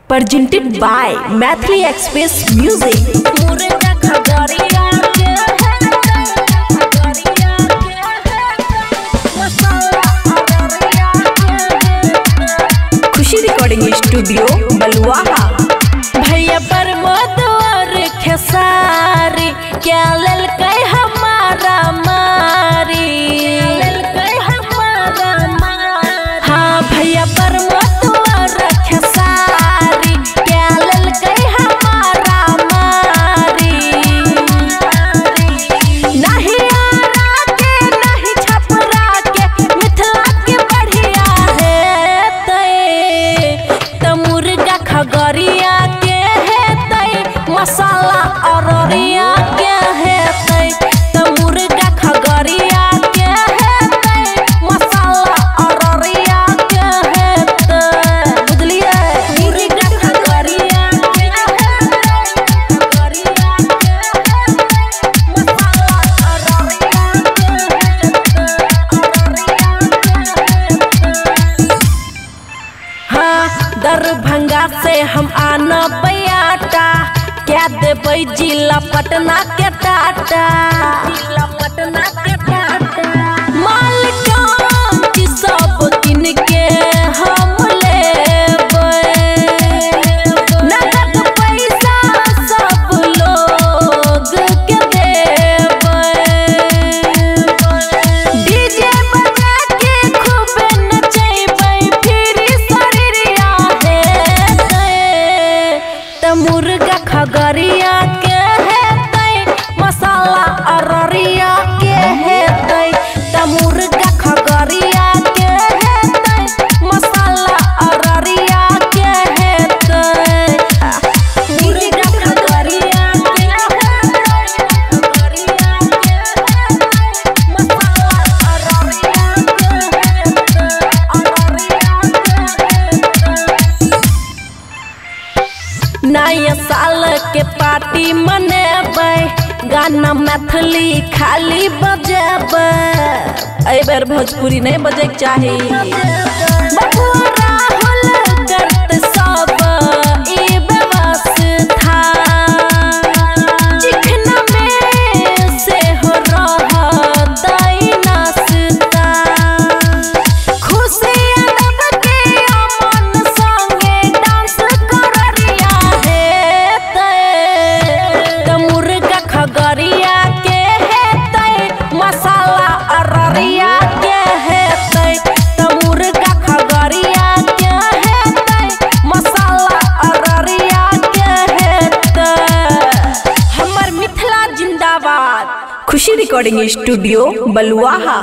presented by Mathli Express Music. Khushi recording studio Baluaha. भैया प्रमोद और खेसारी क्या ललकै हमारा मारी। हाँ भैया प्रमोद और खेसारी क्या ललकै हमारा मारी। नहीं आरा के नहीं छपरा के मिथिला के बढ़िया है तै मुर्गा खगड़िया के है तै मसाला अररिया के है तै मुर्गा खगड़िया के है तै मसाला अररिया के है तै बुझलिए। मुर्गा खगड़िया के है खगड़िया के है मसाला अररिया के है हाँ दरभंगा से हम आना बैयाटा क्या देबै जिला पटना के टाटा। जिला पटना के टाटा मालिकान की सब किन के हम लेबै। नगद पैसा सब लोग के देबै। डीजे बजा के खूब नचैबै फिर शरीरिया हेतै त मुर्गा खगड़िया के हेतै मसाला अररिया के हेतै त मुर्गा खगड़िया के हेतै मसाला अररिया के हेतै। मुर्गा खगड़िया के हेतै खगड़िया के हेतै मसाला अररिया के हेतै अररिया के हेतै। नया साल के पार्टी मनेबै गाना मैथिली खाली बजेबै। एहि बेर भोजपुरी नहीं बजे के चाही। बबुआ राहुल करत सब ई व्यवस्था चिकना में से हो रहतै नाश्ता। खुशी यादव के अमन संगे डांस कररिया हेतै त मुर्गा खगड़िया के हेतै मसाला अररिया के हेतै त मुर्गा खगड़िया के हेतै मसाला अररिया के हेतै। हमर मिथिला जिंदाबाद। खुशी रिकॉर्डिंग स्टूडियो बलुआहा।